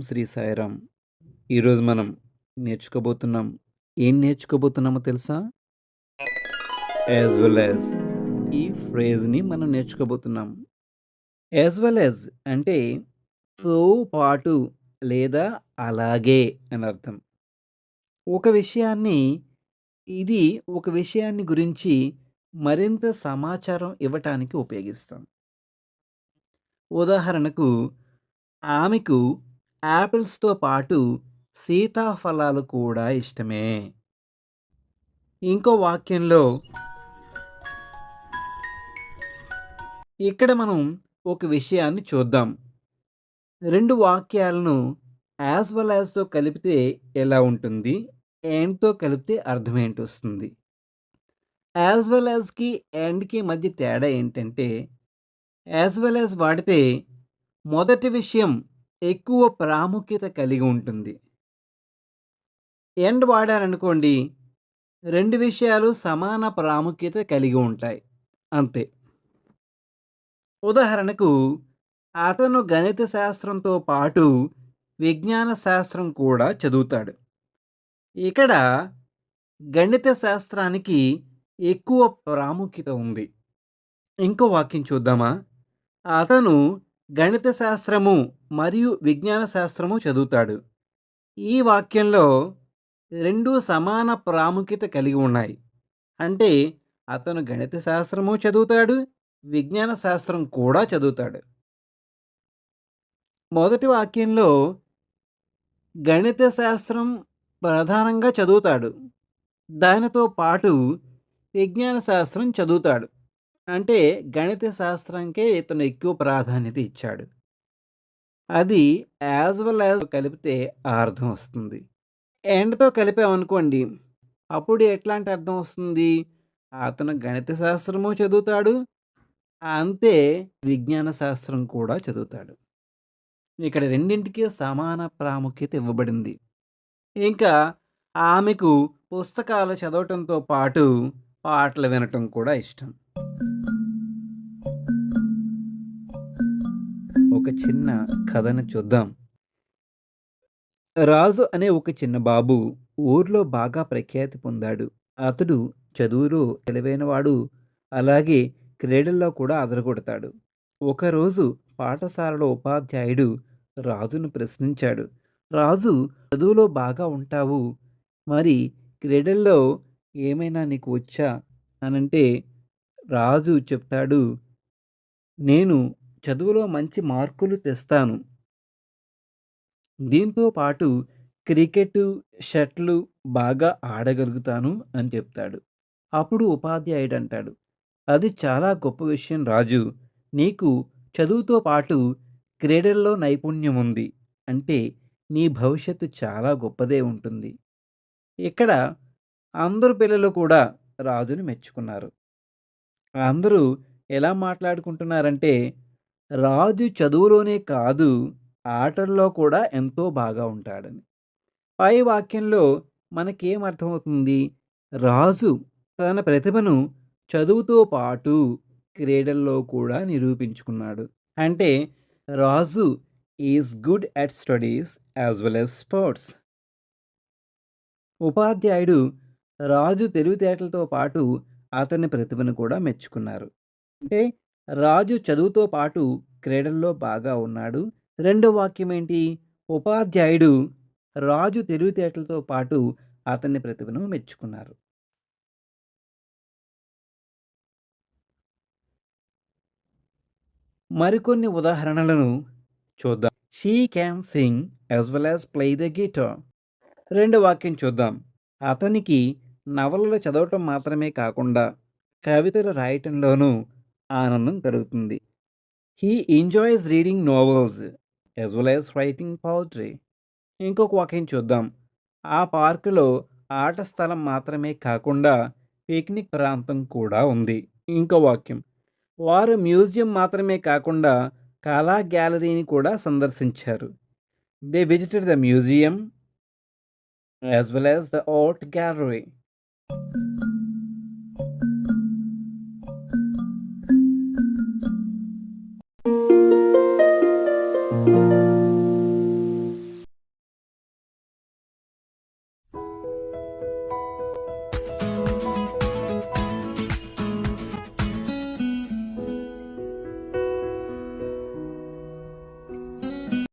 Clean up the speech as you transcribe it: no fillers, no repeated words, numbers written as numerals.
శ్రీ సాయిరామ్. ఈరోజు మనం నేర్చుకోబోతున్నాం. ఏం నేర్చుకోబోతున్నామో తెలుసా? యాజ్ వెల్ యాజ్ ఈ ఫ్రేజ్‌ని మనం నేర్చుకోబోతున్నాం. యాజ్ వెల్ యాజ్ అంటే తో పాటు లేదా అలాగే అని అర్థం. ఒక విషయాన్ని ఇది ఒక విషయాన్ని గురించి మరింత సమాచారం ఇవ్వటానికి ఉపయోగిస్తాం. ఉదాహరణకు ఆమెకు యాపిల్స్‌తో పాటు సీతాఫలాలు కూడా ఇష్టమే. ఇంకో వాక్యంలో ఇక్కడ మనం ఒక విషయాన్ని చూద్దాం. 2 వాక్యాలను యాస్ వెల్ యాస్‌తో కలిపితే ఎలా ఉంటుంది? అండ్‌తో కలిపితే అర్థం ఏంటొస్తుంది? యాస్ వెల్ యాస్‌కి, అండ్‌కి మధ్య తేడా ఏంటంటే, యాస్ వెల్ యాస్ వాడితే మొదటి విషయం ఎక్కువ ప్రాముఖ్యత కలిగి ఉంటుంది. అండ్ వాడారనుకోండి 2 విషయాలు సమాన ప్రాముఖ్యత కలిగి ఉంటాయి. అంతే. ఉదాహరణకు అతను గణిత శాస్త్రంతో పాటు విజ్ఞాన శాస్త్రం కూడా చదువుతాడు. ఇక్కడ గణిత శాస్త్రానికి ఎక్కువ ప్రాముఖ్యత ఉంది. ఇంకో వాక్యం చూద్దామా? అతను గణిత శాస్త్రము మరియు విజ్ఞాన శాస్త్రము చదువుతాడు. ఈ వాక్యంలో 2 సమాన ప్రాముఖ్యత కలిగి ఉన్నాయి. అంటే అతను గణిత శాస్త్రము చదువుతాడు, విజ్ఞాన శాస్త్రం కూడా చదువుతాడు. మొదటి వాక్యంలో గణిత శాస్త్రం ప్రధానంగా చదువుతాడు. దానితో పాటు విజ్ఞాన శాస్త్రం చదువుతాడు. అంటే గణిత శాస్త్రంకే ఇతను ఎక్కువ ప్రాధాన్యత ఇచ్చాడు. అది యాజ్ వెల్ యాజ్ కలిపితే ఆ అర్థం వస్తుంది. ఎండ్‌తో కలిపామనుకోండి, అప్పుడు ఎట్లాంటి అర్థం వస్తుంది? అతను గణిత శాస్త్రము చదువుతాడు. అంతే విజ్ఞాన శాస్త్రం కూడా చదువుతాడు. ఇక్కడ రెండింటికి సమాన ప్రాముఖ్యత ఇవ్వబడింది. ఇంకా ఆమెకు పుస్తకాలు చదవటంతో పాటు పాటలు వినటం కూడా ఇష్టం. ఒక చిన్న కథను చూద్దాం. రాజు అనే ఒక చిన్న బాబు ఊర్లో బాగా ప్రఖ్యాతి పొందాడు. అతడు చదువులో తెలివైనవాడు, అలాగే క్రీడల్లో కూడా అదరగొడతాడు. ఒకరోజు పాఠశాలలో ఉపాధ్యాయుడు రాజును ప్రశ్నించాడు. రాజు, చదువులో బాగా ఉంటావు, మరి క్రీడల్లో ఏమైనా నీకు వచ్చా అనంటే రాజు చెప్తాడు, నేను చదువులో మంచి మార్కులు తెస్తాను. దీంతో పాటు క్రికెటు, షటిలు బాగా ఆడగలుగుతాను అని చెప్తాడు. అప్పుడు ఉపాధ్యాయుడు అంటాడు, అది చాలా గొప్ప విషయం రాజు. నీకు చదువుతో పాటు క్రీడల్లో నైపుణ్యం ఉంది. అంటే నీ భవిష్యత్తు చాలా గొప్పదే ఉంటుంది. ఇక్కడ అందరు పిల్లలు కూడా రాజుని మెచ్చుకున్నారు. అందరూ ఎలా మాట్లాడుకుంటున్నారంటే, రాజు చదువులోనే కాదు, ఆటల్లో కూడా ఎంతో బాగా ఉంటాడని. పై వాక్యంలో మనకేం అర్థమవుతుంది? రాజు తన ప్రతిభను చదువుతో పాటు క్రీడల్లో కూడా నిరూపించుకున్నాడు. అంటే Raju is good at studies as well as sports. ఉపాధ్యాయుడు రాజు తెలివితేటలతో పాటు అతని ప్రతిభను కూడా మెచ్చుకున్నారు. అంటే రాజు చదువుతో పాటు క్రీడల్లో బాగా ఉన్నాడు. రెండో వాక్యం ఏంటి? ఉపాధ్యాయుడు రాజు తెలివితేటలతో పాటు అతని ప్రతిభను మెచ్చుకున్నారు. మరికొన్ని ఉదాహరణలను చూద్దాం. She can Singh as well as play the guitar. రెండో వాక్యం చూద్దాం. అతనికి నవలలు చదవటం మాత్రమే కాకుండా కవితలు రాయటంలోనూ ఆనందం కలుగుతుంది. He enjoys reading novels as well as writing poetry. ఇంకొక వాక్యం చూద్దాం. ఆ పార్కులో ఆట స్థలం మాత్రమే కాకుండా పిక్నిక్ ప్రాంతం కూడా ఉంది. ఇంకో వాక్యం. వారు మ్యూజియం మాత్రమే కాకుండా కళా గ్యాలరీని కూడా సందర్శించారు. They visited the museum as well as the art gallery.